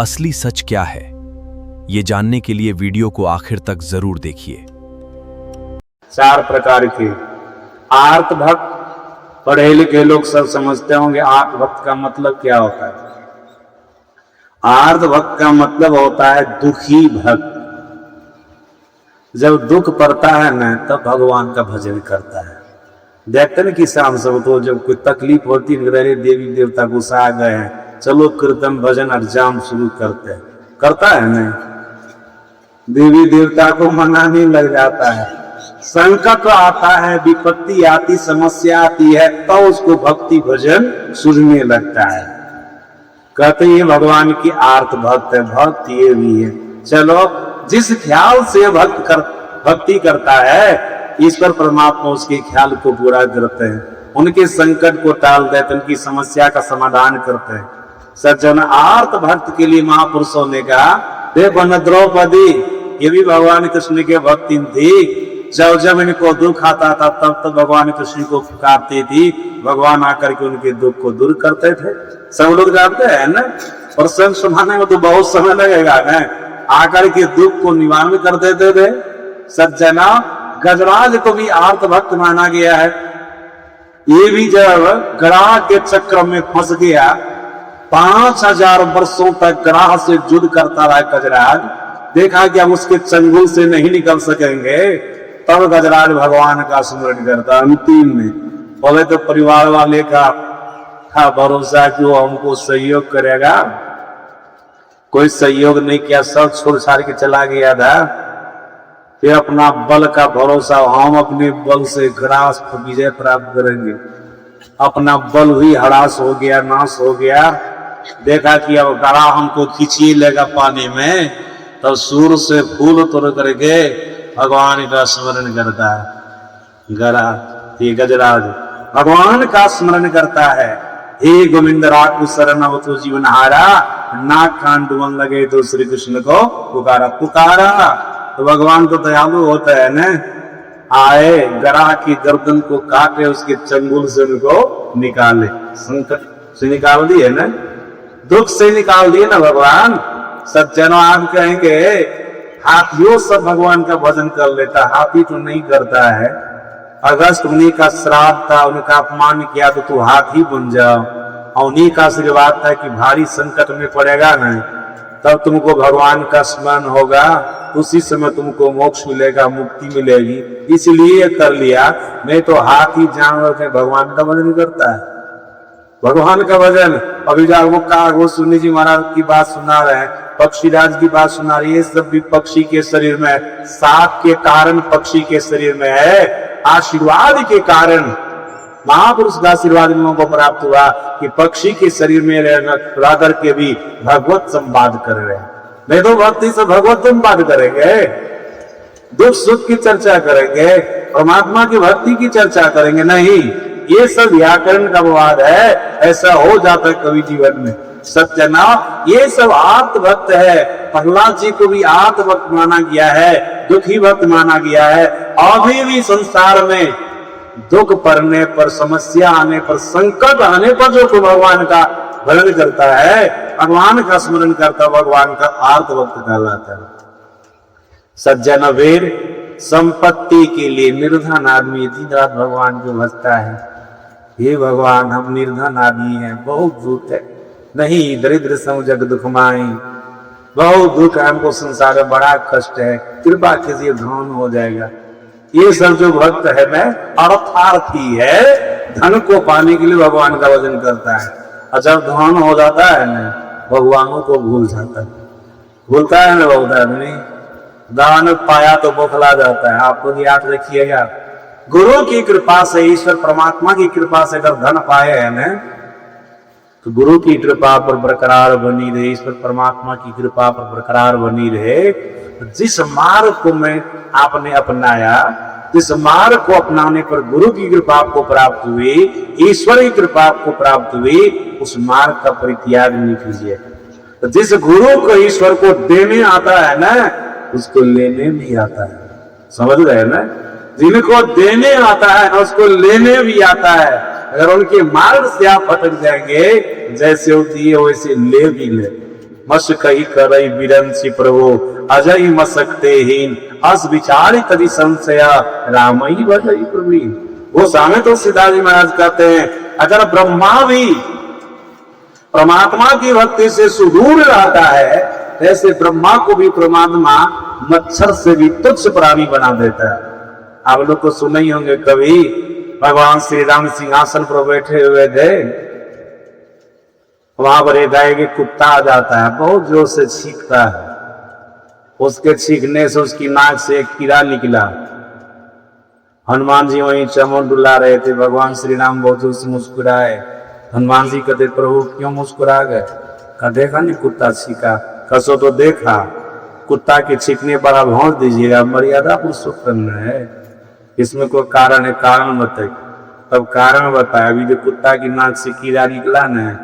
असली सच क्या है, ये जानने के लिए वीडियो को आखिर तक जरूर देखिए। 4 प्रकार के आर्त भक्त। पढ़े लिखे लोग सब समझते होंगे आर्त भक्त का मतलब क्या होता है। आर्त भक्त का मतलब होता है दुखी भक्त। जब दुख पड़ता है ना तब भगवान का भजन करता है। देखते ना किसान सब तो जब कोई तकलीफ होती है, देवी देवता गुस्सा आ गए हैं, चलो कीर्तन भजन और जाम शुरू करते हैं, करता है नहीं। देवी देवता को मनाने लग जाता है। संकट आता है, विपत्ति आती, समस्या आती है, तो उसको भक्ति भजन सुनने लगता है। कहते ये भगवान की आर्त भक्त है। भक्त ये भी है। चलो जिस ख्याल से भक्ति करता है, ईश्वर परमात्मा उसके ख्याल को पूरा करते हैं, उनके संकट को टाल देते, उनकी समस्या का समाधान करते हैं। सज्जन आर्त भक्त के लिए महापुरुषों ने कहा, देखो न द्रौपदी ये भी भगवान कृष्ण के भक्ति थी। जब जब इनको दुख आता था तब तब भगवान कृष्ण को पुकारती थी, भगवान आकर के उनके दुख को दूर करते थे। सब लोग जानते हैं ना। प्रसंग सुनाने में तो बहुत समय लगेगा ना। आकर के दुख को निवारण कर देते थे। सज्जना गजराज को भी आर्त भक्त माना गया है। ये भी जब ग्राह के चक्र में फंस गया, 5000 वर्षों तक ग्राह से युद्ध करता रहा गजराज, देखा कि अब उसके चंगुल से नहीं निकल सकेंगे, तब गजराज भगवान का स्मरण करता। अंतिम में बोले तो परिवार वाले का भरोसा कि वो हमको सहयोग करेगा, कोई सहयोग नहीं किया, सब छोड़ छाड़ के चला गया था। फिर अपना बल का भरोसा, हम अपने बल से ग्रास पर विजय प्राप्त करेंगे। अपना बल भी हरास हो गया, नाश हो गया। देखा कि अब गरा हमको खींची लेगा पानी में, तब सूर से फूल तोड़ करके भगवान का स्मरण करता है। गरा ये गजराज भगवान का स्मरण करता है। हे गोविंद राखु शरण अवतु जीवन हारा, नाक कान डूबन लगे तो श्री कृष्ण को पुकारा। तो भगवान तो दयालु होता है ना। आए गरा की गर्दन को काटे, उसके चंगुल से उनको निकाले। संकट से निकाल दिए ना, दुख से निकाल दिए ना भगवान। सज्जनों आप कहेंगे हाथियों सब भगवान का भजन कर लेता, हाथी तो नहीं करता है। अगस्त उन्हीं का श्राद्ध था, उनका अपमान किया तो तू हाथी बन जाओ। और उन्हीं का आशीर्वाद था कि भारी संकट में पड़ेगा ना तब तुमको भगवान का स्मरण होगा, उसी समय तुमको मोक्ष मिलेगा, मुक्ति मिलेगी, इसलिए कर लिया। नहीं तो हाथी जानवर के भगवान का भजन करता है। भगवान का भजन अभी जागो सुनी जी महाराज की बात सुना रहे हैं, पक्षीराज की बात सुना रही है। सब भी पक्षी के शरीर में, साप के कारण पक्षी के शरीर में है। आशीर्वाद के कारण महापुरुष का आशीर्वाद लोगों को प्राप्त हुआ कि पक्षी के शरीर में रह करके भी भगवत संवाद कर रहे हैं। नहीं तो भक्ति से भगवत संवाद करेंगे, दुख सुख की चर्चा करेंगे, परमात्मा की भक्ति की चर्चा करेंगे नहीं। ये सब व्याकरण का विवाद है, ऐसा हो जाता है कभी जीवन में। सज्जना ये सब आर्त भक्त है। प्रहलाद जी को भी आर्त भक्त माना गया है, दुखी भक्त माना गया है। अभी भी संसार में दुख पड़ने पर, समस्या आने पर, संकट आने पर जो भगवान का भजन करता है, भगवान का स्मरण करता, भगवान का आर्त भक्त कहलाता है। सज्जन वीर संपत्ति के लिए निर्धन आदमी दिन रात भगवान को भजता है। हे भगवान हम निर्धन आदमी हैं, बहुत दुख है, नहीं दरिद्र सम जग दुख माई, बहुत दुख है हमको, संसार में बड़ा कष्ट है, कृपा कीजिए धन हो जाएगा। ये सब जो भक्त है मैं अर्थार्थी है, धन को पाने के लिए भगवान का भजन करता है। और जब धन हो जाता है ना, भगवानों को भूल जाता है। भूलता है ना बहुत आदमी, दान पाया तो बौखला जाता है। आपको याद रखिएगा, गुरु की कृपा से, ईश्वर परमात्मा की कृपा से अगर धन पाए है ना, तो गुरु की कृपा पर बरकरार बनी रहे, ईश्वर परमात्मा की कृपा पर बरकरार बनी रहे। जिस मार्ग को मैं आपने अपनाया, जिस मार्ग को अपनाने पर गुरु की कृपा आपको प्राप्त हुई, ईश्वर की कृपा आपको प्राप्त हुई, उस मार्ग का परित्याग नहीं कीजिए। तो जिस गुरु को ईश्वर को देने आता है ना, उसको लेने भी आता है। समझ रहे ना, जिनको देने आता है उसको लेने भी आता है। अगर उनके मार्ग से आप भटक जाएंगे, जैसे वो दिए वैसे ले भी ले। मस कही करई बिरंसी प्रभु अजय मसकते हीन अस विचार कदी संशया रामई भजई प्रवीण। वो सामने तो सीताजी महाराज कहते हैं अगर ब्रह्मा भी परमात्मा की भक्ति से सुदूर रहता है, ऐसे ब्रह्मा को भी परमात्मा मच्छर से भी तुच्छ प्राणी बना देता है। आप लोग को सुने ही होंगे कभी, भगवान श्री राम सिंहासन पर बैठे हुए थे, वहां पर एक कुत्ता आ जाता है, बहुत जोर से छींकता है, उसके छींकने से उसकी नाक से एक कीड़ा निकला। हनुमान जी वहीं चमन डुला रहे थे, भगवान श्री राम बहुत जोर से मुस्कुराए। हनुमान जी कहते प्रभु क्यों मुस्कुरा गए? कहा देखा नहीं कुत्ता छींका? कसो तो देखा, कुत्ता के छींकने पर आप भौंक दीजिएगा, मर्यादा पुरुषोत्तम है, इसमें कोई कारण है, कारण बताइए। तब कारण बताया, अभी जो कुत्ता की नाक से कीड़ा निकला न,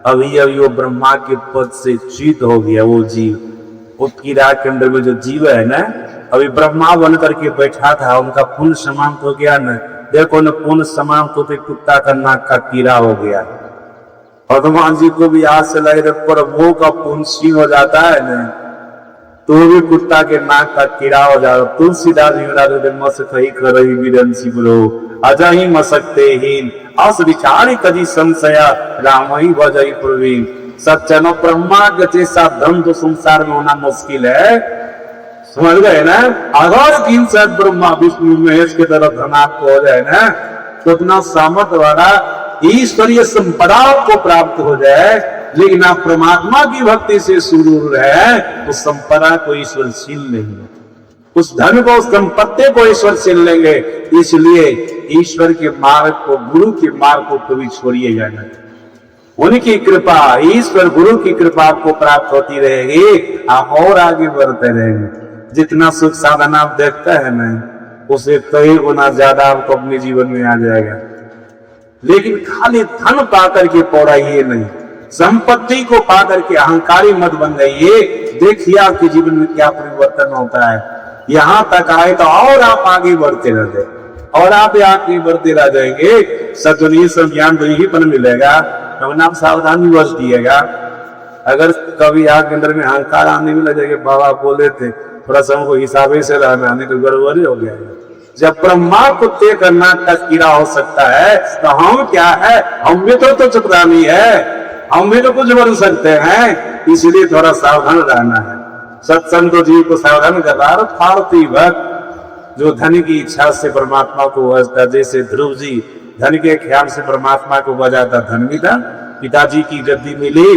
अभी वो ब्रह्मा के पद से च्युत हो गया वो जीव, वो कीड़ा के अंदर में जो जीव है ना, अभी ब्रह्मा बन करके बैठा था, उनका पुण्य समाप्त हो गया न, देखो न पुण्य समाप्त होते कुत्ता का नाक का कीड़ा हो गया। हनुमान जी को भी आज से लगे प्रभु का पुण्य क्षीण हो जाता है न, तो भी कुत्ता के नाक का कीड़ा हो जाता। तुलसीदास जी मस कही करई बिरंसी प्रभु अजहि मसकते हीन अस विचारी कदी संशया रामई भजई प्रवीण। सज्जनों ब्रह्मा के जैसा धन तो संसार में होना मुश्किल है, समझ गए ना। अगर 3 शायद ब्रह्मा विष्णु महेश के तरह धन आपको हो जाए ना, तो इतना सामर्थ वाला ईश्वरीय संपदा को प्राप्त हो जाए, लेकिन आप परमात्मा की भक्ति से सुदूर रहे, उस संपदा को ईश्वर छीन लेंगे, उस धन को, उस संपत्ति को ईश्वर छीन लेंगे। इसलिए ईश्वर के मार्ग को, गुरु के मार्ग को कभी छोड़िएगा नहीं। उनकी कृपा, ईश्वर गुरु की कृपा आपको प्राप्त होती रहेगी, आप और आगे बढ़ते रहेंगे। जितना सुख साधन आप देखते हैं ना, उसे कई गुना ज्यादा आपको अपने जीवन में आ जाएगा। लेकिन खाली धन पाकर के पौड़ाइए नहीं, संपत्ति को पाकर के अहंकारी मत बन जाइए। देखिए आपके जीवन में क्या परिवर्तन होता है। यहां तक आए तो और आप आगे बढ़ते रहते, और आप आगे बढ़ते रह जाएंगे। सज्जनी सब ज्ञान तो यही पर मिलेगा, तब आप सावधानी बरतिएगा। अगर कभी आपके अंदर में अहंकार आने भी लगे, बाबा बोले थे थोड़ा सा हमको हिसाबे से रहना, नहीं तो गड़बड़ी हो गया। जब ब्रह्मा कुत्ते का नाक का कीड़ा हो सकता है, तो हम क्या है? हम भी तो तुच्छ प्राणी है, हम भी तो कुछ बन सकते हैं। इसलिए थोड़ा सावधान रहना है। सत्संग जीव को सावधान कर रहा है। फारती भक्त जो धन की इच्छा से परमात्मा को बजता, जैसे ध्रुव जी धन के ख्याल से परमात्मा को बजाता, धन भी था। पिताजी की गद्दी मिली,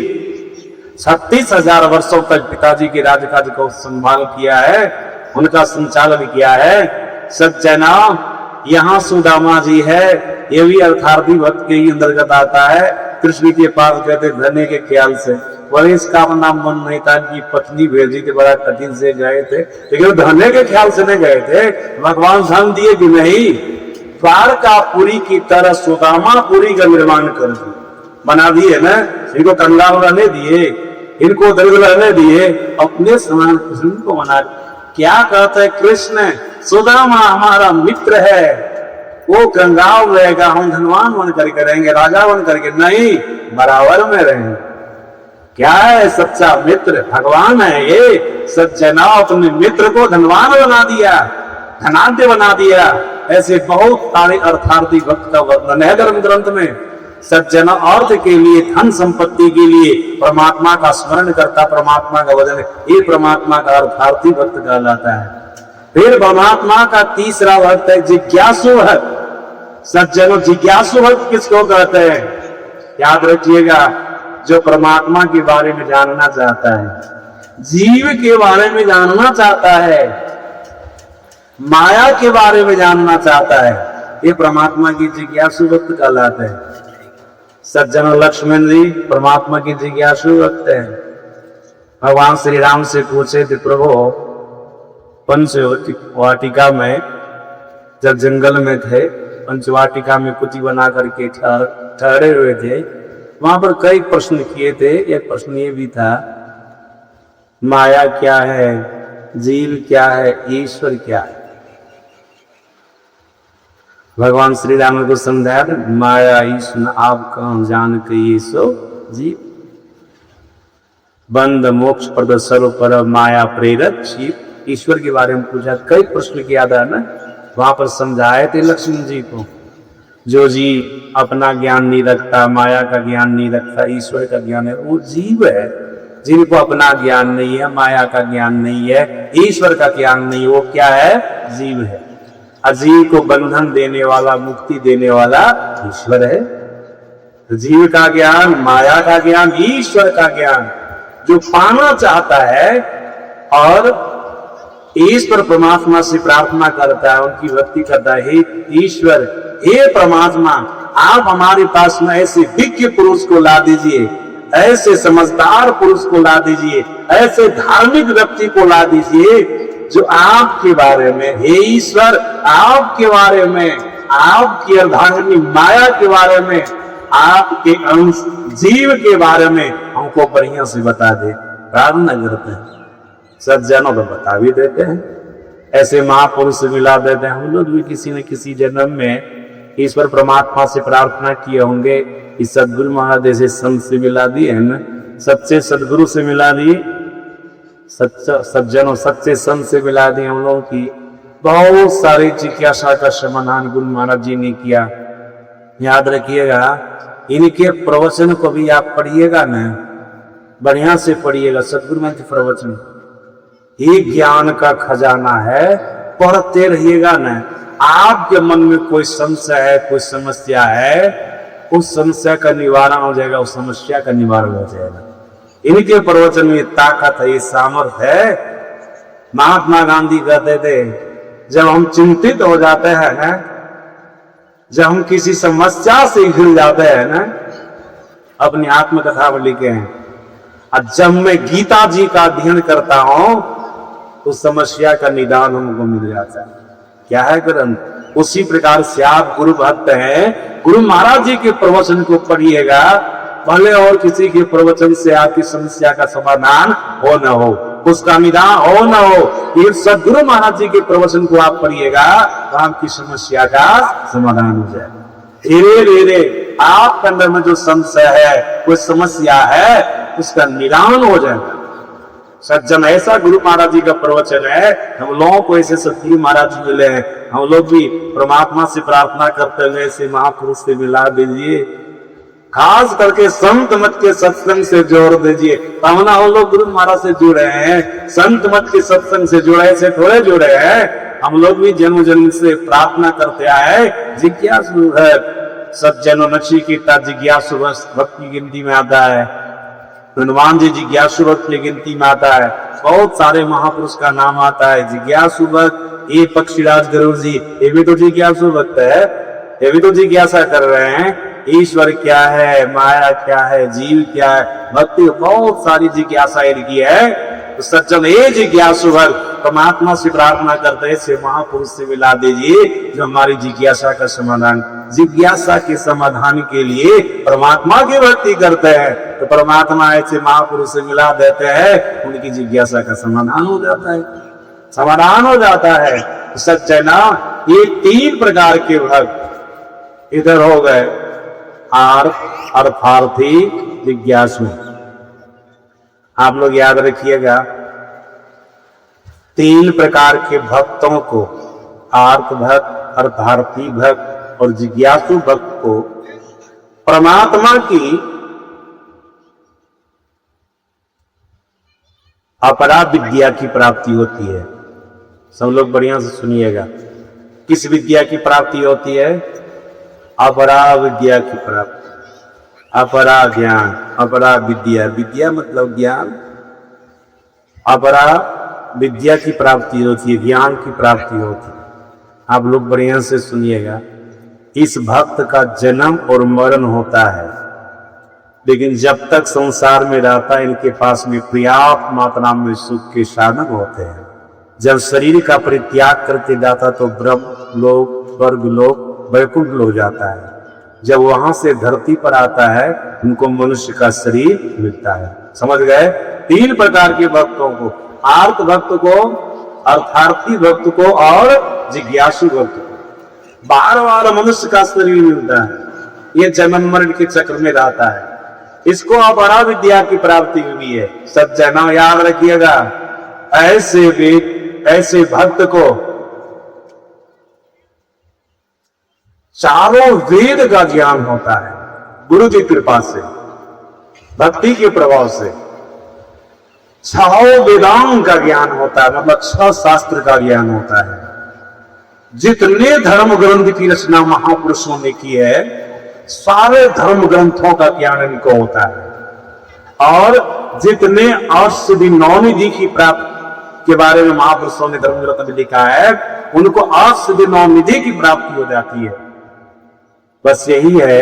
36,000 वर्षों तक पिताजी के राजकाज को संभाल किया है, उनका संचालन किया है। सज्जना यहाँ सुदामा जी है, ये भी अर्थार्थी भक्त के ही अंतर्गत आता है। कृष्ण के पास गए थे धन्य के ख्याल से, वही इसका अपना मन नहीं था, कि पत्नी भेजी थी, बड़ा कठिन से गए थे, लेकिन धन्य के ख्याल से नहीं गए थे। भगवान धन दिए कि नहीं, द्वारकापुरी की तरह सुदामापुरी का निर्माण कर दिया, बना दिए ना। इनको कंगाल रहने दिए, इनको दरिद्र रहने दिए, अपने समान कृष्ण को बना। क्या कहते हैं कृष्ण? सुदामा हमारा मित्र है, वो कंगाल रहेगा, हम धनवान बन करके रहेंगे, राजा बन करके नहीं, बराबर में रहेंगे। क्या है सच्चा मित्र? भगवान है ये। सज्जना अपने मित्र को धनवान बना दिया, धनाढ्य बना दिया। ऐसे बहुत सारे अर्थार्थी भक्त का वर्णन है धर्म ग्रंथ में। सज्जना अर्थ के लिए, धन संपत्ति के लिए परमात्मा का स्मरण करता, परमात्मा का भजन, ये परमात्मा का अर्थार्थी भक्त कहलाता है। फिर परमात्मा का तीसरा भक्त है जिज्ञासु भक्त। सज्जनों, जिज्ञासु भक्त किसको कहते हैं? याद रखिएगा, जो परमात्मा के बारे में जानना चाहता है, जीव के बारे में जानना चाहता है, माया के बारे में जानना चाहता है, ये परमात्मा की जिज्ञासु भक्त कहलाते हैं। सज्जन लक्ष्मण जी परमात्मा की जिज्ञासु भक्त हैं। भगवान श्री राम से पूछे थे, प्रभु पंचवाटिका में जब जंगल में थे, पंचवाटिका में कुटी बना करके ठहरे हुए थे, वहां पर कई प्रश्न किए थे। एक प्रश्न ये भी था, माया क्या है, जीव क्या है, ईश्वर क्या है? भगवान श्री राम को समझाया, माया ईश्वर आप कहाँ जान के ये सो जीव। बंद मोक्ष प्रद सर्व पर माया प्रेरक शिव। ईश्वर के बारे में पूछा, कई प्रश्न किया था ना, वहां पर समझाए थे लक्ष्मण जी को। जो जीव अपना ज्ञान नहीं रखता, माया का ज्ञान नहीं रखता, ईश्वर का ज्ञान है, वो जीव है। जिनको अपना ज्ञान नहीं है, माया का ज्ञान नहीं है, ईश्वर का ज्ञान नहीं, वो क्या है? जीव है। अजीव को बंधन देने वाला, मुक्ति देने वाला ईश्वर है। तो जीव का ज्ञान, माया का ज्ञान, ईश्वर का ज्ञान जो पाना चाहता है और ईश्वर परमात्मा से प्रार्थना करता है, उनकी भक्ति करता है, हे ईश्वर, हे परमात्मा, आप हमारे पास में ऐसे दिव्य पुरुष को ला दीजिए, ऐसे समझदार पुरुष को ला दीजिए, ऐसे धार्मिक व्यक्ति को ला दीजिए जो आपके बारे में, हे ईश्वर, आपके बारे में, आपकी अर्धांगिनी माया के बारे में, आपके अंश जीव के बारे में हमको बढ़िया से बता दे। प्रार्थना करते हैं, सज्जनों को बता भी देते हैं, ऐसे महापुरुष से मिला देते हैं। हम लोग भी किसी न किसी जन्म में ईश्वर परमात्मा से प्रार्थना किए होंगे कि सदगुरु महाराज जैसे संत से मिला दिए है ना, सच्चे सदगुरु से मिला दिए, सज्जनों सच्चे संत से मिला दिए। हम लोगों की बहुत सारी जिज्ञासा का समाधान गुरु महाराज जी ने किया। याद रखिएगा, इनके प्रवचन को भी आप पढ़िएगा ना, बढ़िया से पढ़िएगा। सदगुरु महाराज के प्रवचन ये ज्ञान का खजाना है, पढ़ते रहिएगा ना। आपके मन में कोई संशय है, कोई समस्या है, उस समस्या का निवारण हो जाएगा, उस समस्या का निवारण हो जाएगा। इनके प्रवचन में ताकत है, ये सामर्थ्य है। महात्मा गांधी कहते थे, जब हम चिंतित हो जाते हैं, जब हम किसी समस्या से घिर जाते हैं ना, अपनी आत्मकथा में लिखे हैं, और जब मैं गीता जी का अध्ययन करता हूं तो समस्या का निदान हमको मिल जाता है। क्या है ग्रंथ? उसी प्रकार से आप गुरु भक्त हैं, गुरु महाराज जी के प्रवचन को पढ़िएगा, भले और किसी के प्रवचन से आपकी समस्या का समाधान हो न हो, उसका निदान हो न हो, ये सदगुरु महाराज जी के प्रवचन को आप पढ़िएगा तो आपकी समस्या का समाधान हो जाएगा। धीरे धीरे आपके अंदर में जो संशय है, कोई समस्या है, उसका निदान हो जाएगा। सज्जन, ऐसा गुरु महाराज जी का प्रवचन है। हम लोगों को ऐसे सदगुरु महाराज जी मिले हैं, हम लोग भी परमात्मा से प्रार्थना करते हुए ऐसे महापुरुष से मिला दीजिए, खास करके संत मत के सत्संग से जोड़ दीजिए। हम लोग गुरु महाराज से जुड़े हैं, संत मत के सत्संग से जुड़े से थोड़े जुड़े हैं। हम लोग भी जन्म जन्म से प्रार्थना करते आए, जिज्ञासु है। सज्जनों, नचिकेता जिज्ञासु भक्त की गिनती में आता है, हनुमान जी जिज्ञासु भक्त की गिनती में आता है, बहुत सारे महापुरुष का नाम आता है जिज्ञासु भक्त। ये पक्षीराज गरुड़ जी, ये भी तो जिज्ञासु भक्त है, ये भी तो जिज्ञासा कर रहे हैं, ईश्वर क्या है, माया क्या है, जीव क्या है, भक्ति, बहुत सारी जिज्ञासा इनकी है। तो सज्जन, ये जिज्ञासु भक्त परमात्मा से प्रार्थना करते हैं, ऐसे महापुरुष से मिला दीजिए जो हमारी जिज्ञासा का समाधान, जिज्ञासा के समाधान के लिए परमात्मा की भक्ति करते हैं, तो परमात्मा ऐसे महापुरुष से मिला देते हैं, उनकी जिज्ञासा का समाधान हो जाता है, समाधान हो जाता है। सच है ना? ये तीन प्रकार के भक्त इधर हो गए, अर्थार्थी, जिज्ञासु। आप लोग याद रखिएगा, तीन प्रकार के भक्तों को, आर्त भक्त, अर्थार्थी भक्त और जिज्ञासु भक्त को परमात्मा की अपरा विद्या की प्राप्ति होती है। सब लोग बढ़िया से सुनिएगा, किस विद्या की प्राप्ति होती है? अपरा विद्या की प्राप्ति, अपरा ज्ञान, अपरा विद्या, विद्या मतलब ज्ञान, अपरा विद्या की प्राप्ति होती है, ज्ञान की प्राप्ति होती है। आप लोग बढ़िया से सुनिएगा, इस भक्त का जन्म और मरण होता है, लेकिन जब तक संसार में रहता है इनके पास में पर्याप्त मात्रा में सुख के साधन होते हैं। जब शरीर का परित्याग करके जाता तो ब्रह्म लोक, स्वर्ग लोक, वैकुंठ लोक जाता है। जब वहां से धरती पर आता है उनको मनुष्य का शरीर मिलता है। समझ गए? तीन प्रकार के भक्तों को, आर्त भक्त को, अर्थार्थी भक्त को और जिज्ञासु भक्त को बार बार मनुष्य का शरीर मिलता है। ये जन्म मरण के चक्र में रहता है, इसको अपरा विद्या की प्राप्ति हुई है। सज्जनों याद रखिएगा, ऐसे वेद ऐसे भक्त को चारों वेद का ज्ञान होता है गुरु की कृपा से, भक्ति के प्रभाव से। छह वेदांग का ज्ञान होता है, मतलब 6 शास्त्र का ज्ञान होता है। जितने धर्म ग्रंथ की रचना महापुरुषों ने की है, सारे धर्म ग्रंथों का ज्ञान इनको होता है। और जितने अष्टसिद्धि 9 निधि की प्राप्ति के बारे में महापुरुषों ने धर्म ग्रंथ में लिखा है, उनको अष्टसिद्धि 9 निधि की प्राप्ति हो जाती है। बस यही है,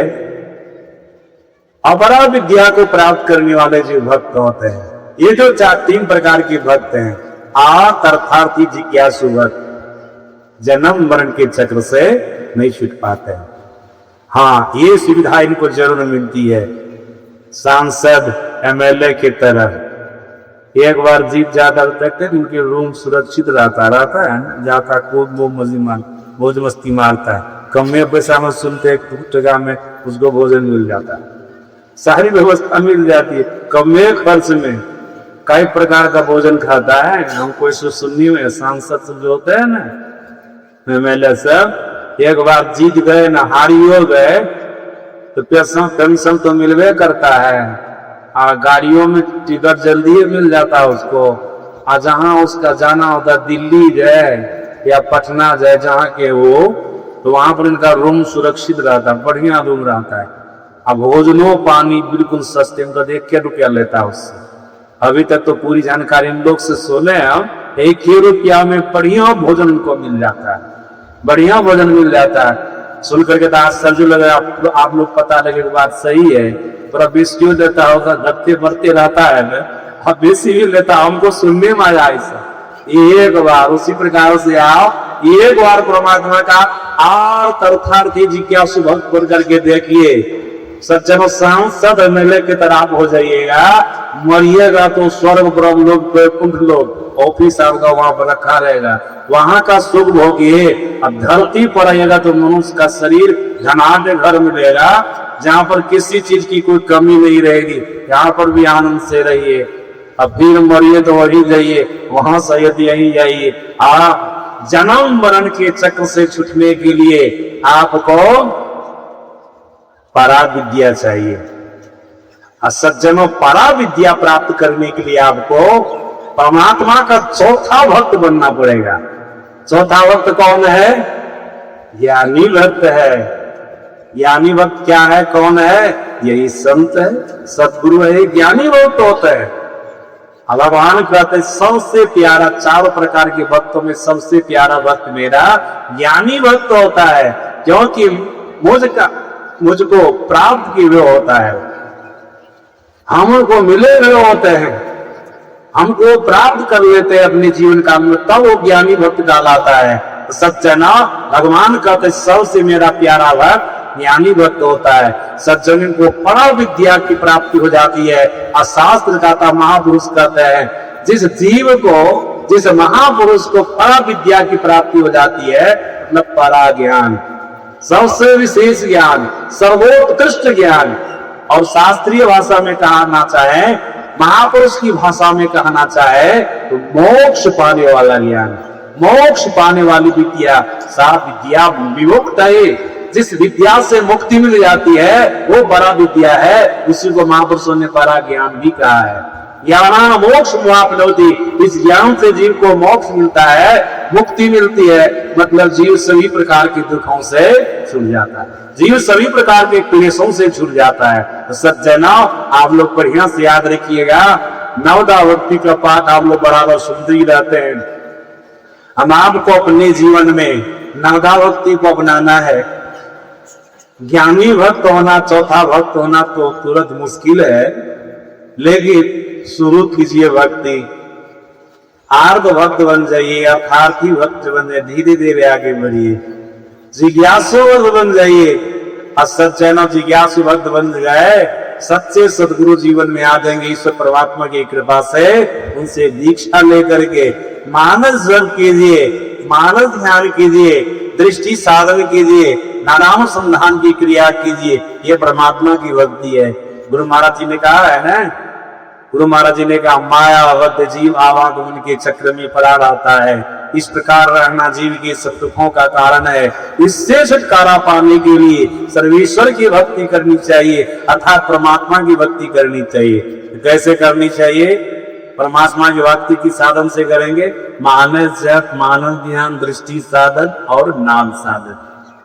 अपरा विद्या को प्राप्त करने वाले जो भक्त होते हैं, ये जो 3 प्रकार के भक्त हैं, अर्थार्थी जिज्ञासु भक्त, जन्म मरण के चक्र से नहीं छूट पाते हैं। हाँ, ये सुविधा इनको जरूर मिलती है, सांसद एमएलए की तरह। एक बार जीत जाता देखते उनके रूम सुरक्षित रहता है, जाता खूब मौज मस्ती मारता है, कम पैसा में सुनते 2 टका में उसको भोजन मिल जाता है, सारी व्यवस्था मिल जाती है, कम खर्च में कई प्रकार का भोजन खाता है। हमको इसको सुननी में सांसद सब जो होते हैं ना, एमएलए सब, एक बार जीत गए ना हारियो गए तो पेंशन तो मिलवे करता है, और गाड़ियों में टिकट जल्दी मिल जाता है उसको। और जहां उसका जाना होता, दिल्ली जाए या पटना जाए जहां के वो, तो वहां पर इनका रूम सुरक्षित रहता है, बढ़िया रूम रहता है। अब भोजनो पानी बिल्कुल सस्ते, उनका देख के रुपया लेता है उससे। अभी तक तो पूरी जानकारी इन लोग से सुने हम, 1 ही रुपया में बढ़िया भोजन उनको मिल जाता है, बढ़िया भोजन मिल जाता है। सुन करके तो आश्चर्य लगे, आप लोग पता लगे कि बात सही है, थोड़ा बेसी क्यों देता होगा, घटते बढ़ते रहता है ना, अब बेसी भी लेता, हमको सुनने में आया ऐसा। एक बार उसी प्रकार से आओ, एक बार परमात्मा का अर्थार्थी जिज्ञासु भक्त बन करके देखिए, सज्जनों सांसद एमएलए के तरफ हो जाइएगा, मरिएगा तो स्वर्ग ब्रह्म लोग वैकुंठ लोग ऑफिस आपका वहां पर रखा रहेगा, वहां का सुख भोगिए। अब धरती पर आइएगा तो मनुष्य का शरीर घनाटे घर मिलेगा, जहां पर किसी चीज की कोई कमी नहीं रहेगी, यहाँ पर भी आनंद से रहिए। अब फिर मरिए तो वही जाइए, वहां सैयद यही जाइए। आप जन्म मरण के चक्र से छूटने के लिए आपको परा विद्या चाहिए। सज्जनों, परा विद्या प्राप्त करने के लिए आपको परमात्मा का चौथा भक्त बनना पड़ेगा। चौथा भक्त कौन है? ज्ञानी भक्त है। ज्ञानी भक्त क्या है, कौन है? यही संत है, सदगुरु है, ज्ञानी भक्त होता है। भगवान कहते सबसे प्यारा, 4 प्रकार के भक्तों में सबसे प्यारा भक्त मेरा ज्ञानी भक्त होता है, क्योंकि मुझको प्राप्त किए हुए होता है, हमको मिले हुए होते हैं, हमको प्राप्त कर लेते हैं अपने जीवन काल में, तब वो ज्ञानी भक्त कहलाता है। सज्जना, भगवान कहते सबसे मेरा प्यारा भक्त ज्ञानी भक्त होता है। सज्जन को परा विद्या की प्राप्ति हो जाती है। और शास्त्र कहता, महापुरुष कहते हैं, जिस जीव को, जिस महापुरुष को परा विद्या की प्राप्ति हो जाती है, मतलब परा ज्ञान, सबसे विशेष ज्ञान, सर्वोत्कृष्ट ज्ञान, और शास्त्रीय भाषा में कहना चाहे, महापुरुष की भाषा में कहना चाहे तो मोक्ष पाने वाला ज्ञान, मोक्ष पाने वाली विद्या, सा विद्या विमुक्त है। जिस विद्या से मुक्ति मिल जाती है वो बड़ा विद्या है, उसी को महापुरुषों ने परा ज्ञान भी कहा है। ज्ञाना मोक्ष मुआप्नोति, इस ज्ञान से जीव को मोक्ष मिलता है, मुक्ति मिलती है, मतलब जीव सभी प्रकार के दुखों से छूट जाता है, जीव सभी प्रकार के क्लेशों से छूट जाता है। तो सज्जना, आप लोग बढ़िया से याद रखिएगा, नवदा भक्ति का पाठ आप लोग बराबर सुनते ही रहते हैं। हम आपको अपने जीवन में नवदा भक्ति को अपनाना है। ज्ञानी भक्त होना, चौथा भक्त होना तो तुरंत मुश्किल है, लेकिन शुरू कीजिए भक्ति, आर्ध भक्त बन जाइए, अर्थार्थी भक्त बन जाइए, धीरे धीरे आगे बढ़िए, जिज्ञासु भक्त बन जाइए। और सज्जनों, जिज्ञासु भक्त बन गए, सच्चे सदगुरु जीवन में आ जाएंगे ईश्वर परमात्मा की कृपा से। उनसे दीक्षा लेकर के मानस जप कीजिए, मानस ध्यान कीजिए, दृष्टि साधन कीजिए, नानानुसंधान की क्रिया कीजिए, ये परमात्मा की भक्ति है। गुरु महाराज जी ने कहा है ना, गुरु महाराज जी ने कहा मायावत जीव आवागमन के चक्र में पड़ा रहता है, इस प्रकार रहना जीव के सब दुखों का कारण है। इससे छुटकारा पाने के लिए सर्वेश्वर की भक्ति करनी चाहिए, अर्थात परमात्मा की भक्ति करनी चाहिए। कैसे करनी चाहिए? परमात्मा की भक्ति की साधन से करेंगे, मानस जप, मानस ध्यान, दृष्टि साधन और नाम साधन,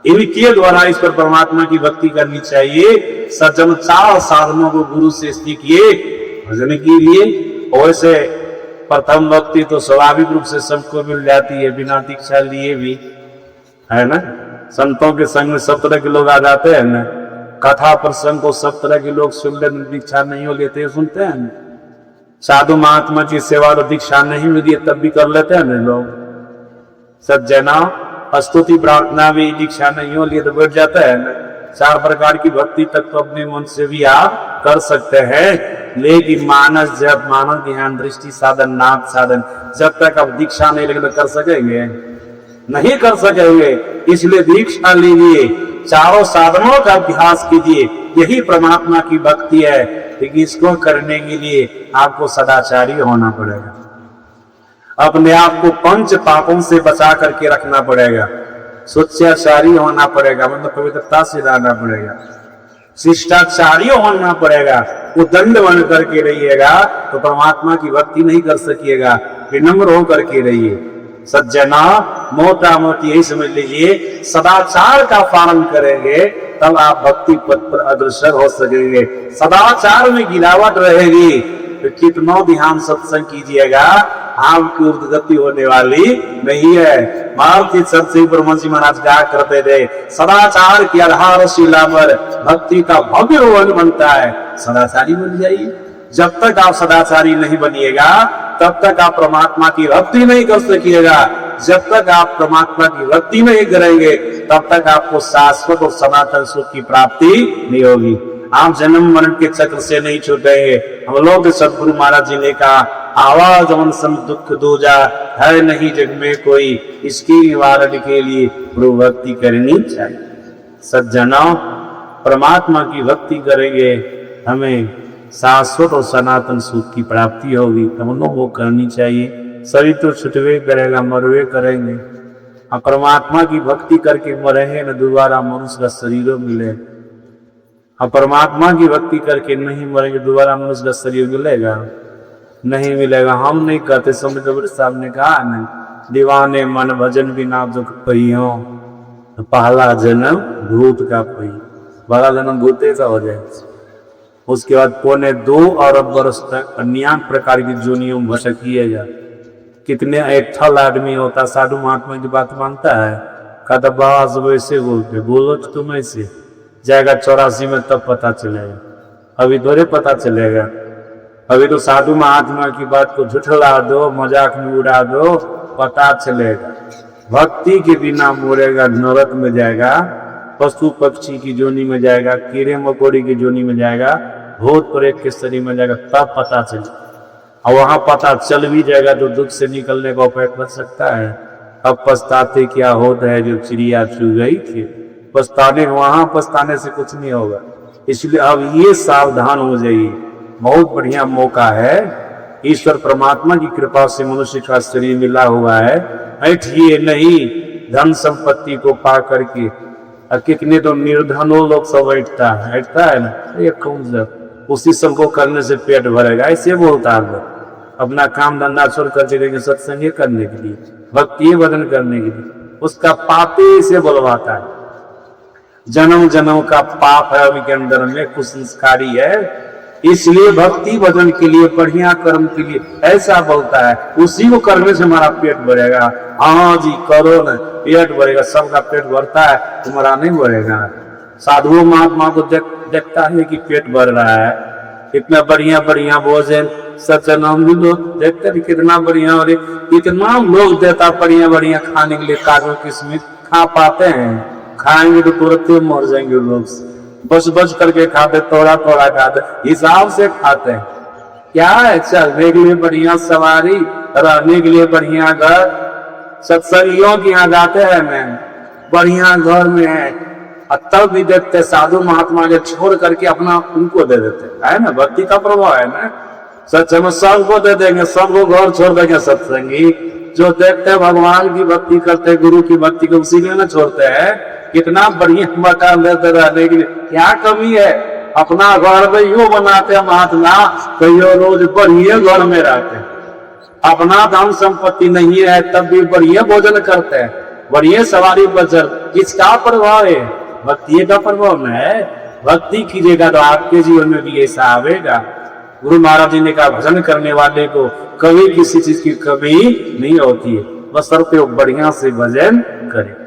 इनके द्वारा इस पर परमात्मा की भक्ति करनी चाहिए। सज्जन 4 साधनों को गुरु से सीखिए भजन के लिए। वैसे प्रथम भक्ति तो स्वाभाविक रूप से सबको मिल जाती है बिना दीक्षा लिए भी, है ना। संतों के संग में सब तरह के लोग आ जाते हैं ना, कथा प्रसंग को सब तरह के लोग सुन ले, दीक्षा नहीं हो लेते सुनते हैं ना। साधु महात्मा की सेवा और दीक्षा नहीं मिली तब भी कर लेते हैं ना लोग। सज्जना स्तुति प्रार्थना भी दीक्षा नहीं हो लिए तो बैठ जाता है ना। 4 प्रकार की भक्ति तक तो अपने मन से भी आप कर सकते हैं, लेकिन मानस जप, मानस ध्यान, दृष्टि साधन, नाम साधन जब तक आप दीक्षा नहीं लेंगे कर सकेंगे? नहीं कर सकेंगे। इसलिए दीक्षा लीजिए, 4 साधनों का अभ्यास कीजिए, यही परमात्मा की भक्ति है। लेकिन इसको करने के लिए आपको सदाचारी होना पड़ेगा, अपने आप को 5 पापों से बचा करके रखना पड़ेगा, सुचाचारी होना पड़ेगा, मतलब पवित्रता से रहना पड़ेगा, शिष्टाचारी होना पड़ेगा। वो दंड बन करके रहिएगा तो परमात्मा की भक्ति नहीं कर सकिएगा, विनम्र हो करके रहिए। सज्जना मोटा मोटी यही समझ लीजिए, सदाचार का पालन करेंगे तब आप भक्ति पथ पर अग्रसर हो सकेंगे। सदाचार में गिरावट रहेगी तो कितना ध्यान सत्संग कीजिएगा, आपकी उर्दगति होने वाली नहीं है। भारतीय सत्संग ब्रह्मजी महाराज कहा करते थे, सदाचार की आधारशिला पर भक्ति का भव्य भवन बनता है। सदाचारी बन जाइए। जब तक आप सदाचारी नहीं बनिएगा तब तक आप परमात्मा की भक्ति नहीं कर सकिएगा। जब तक आप परमात्मा की भक्ति नहीं करेंगे तब तक आपको शाश्वत और सनातन सुख की प्राप्ति नहीं होगी। आप जन्म मरण के चक्र से नहीं छूटेंगे। हम लोग सदगुरु महाराज जी ने कहा, आवाज अमन सम दुख दूजा, है नहीं जग में कोई, इसकी निवारण के लिए गुरु भक्ति करनी चाहिए। सज्जनों, परमात्मा की भक्ति करेंगे, हमें शाश्वत और सनातन सुख की प्राप्ति होगी। हम लोग वो करनी चाहिए। सभी तो छुटवे करेगा, मरवे करेंगे। अब परमात्मा की भक्ति करके मरेंगे न दोबारा मनुष्य का शरीर मिले। अब परमात्मा की भक्ति करके नहीं मरेंगे दोबारा मनुष्य का शरीर मिलेगा? नहीं मिलेगा। हम नहीं कहते, समुद्र साहब ने कहा नहीं, दीवाने मन भजन बिना दुख पहियो, पहला जन्म भूत का पही, बड़ा जन्म भूते का हो जाए। उसके बाद 2.25 अरब वर्ष तक अन्य प्रकार की जोनियों में भटकिएगा। कितने एकठल आदमी होता, साधु महात्मा की बात मानता है, कहता बस वैसे बोलते, बोलो तो तुम ऐसे जाएगा 84 में तब पता चलेगा, अभी थोड़े पता चलेगा। अभी तो साधु महात्मा की बात को झुठला दो, मजाक में उड़ा दो, पता चलेगा। भक्ति के बिना मोरेगा, नरक में जाएगा, पशु पक्षी की जोनी में जाएगा, कीड़े मकोड़ी की जोनी में जाएगा, भूत प्रेत के शरीर में जाएगा, तब पता चलेगा। और वहां पता चल भी जाएगा तो दुख से निकलने का उपाय कर सकता है। अब पछताते क्या होता है जो चिड़िया छू गई थी, पछताने वहां पछताने से कुछ नहीं होगा। इसलिए अब ये सावधान हो जाइए, बहुत बढ़िया मौका है। ईश्वर परमात्मा की कृपा से मनुष्य का शरीर मिला हुआ है। ऐठिए नहीं धन संपत्ति को पा करके। कितने तो निर्धनों लोग सब ऐठता है ना, ये कौन सा उसी सबको करने से पेट भरेगा, ऐसे बोलता है। अपना काम धंधा छोड़ कर चलेंगे सत्संग करने के लिए, भक्ति भजन करने के लिए, उसका पापी से बुलवाता है। जन्म जन्म का पाप है अभी के अंदर में, कुछ संस्कारी है। इसलिए भक्ति भजन के लिए, बढ़िया कर्म के लिए ऐसा बोलता है, उसी को करने से हमारा पेट भरेगा। हाँ जी करो ना, पेट भरेगा। सबका पेट भरता है, तुम्हारा नहीं भरेगा। साधुओं महात्मा को देखता है कि पेट भर रहा है, इतना बढ़िया बढ़िया भोजन सचन हम भी लोग देखते हैं कितना बढ़िया, और इतना लोग देता बढ़िया बढ़िया खाने के लिए, काजू किशमिश खा पाते हैं? खाएंगे तो तुरंत मर जाएंगे लोग। बच बच करके खाते, थोड़ा थोड़ा खाते, हिसाब से खाते हैं। क्या है? चलने के लिए बढ़िया सवारी, रहने के लिए बढ़िया घर। सत्संगियों के यहाँ जाते हैं, मैं बढ़िया घर में है, और तब भी देखते साधु महात्मा जो छोड़ करके अपना उनको दे देते है ना, भक्ति का प्रभाव है ना। सच में सबको दे देंगे, सबको घर छोड़ देंगे सत्संगी। जो देखते हैं भगवान की भक्ति करते हैं, गुरु की भक्ति को, उसी में ना छोड़ते हैं। कितना बढ़िया मकान देते रहने के लिए, क्या कमी है। अपना घर में यूं बनाते हैं महात्मा, कहियो रोज बढ़िया घर में रहते हैं। अपना धन संपत्ति नहीं है तब भी बढ़िया भोजन करते हैं, बढ़िया सवारी बचल। किसका प्रभाव है? भक्ति का प्रभाव है। भक्ति कीजिएगा तो आपके जीवन में भी ऐसा आवेगा। गुरु महाराज जी ने कहा भजन करने वाले को कभी किसी चीज की कमी नहीं होती है, बस सर पे बढ़िया से भजन करे।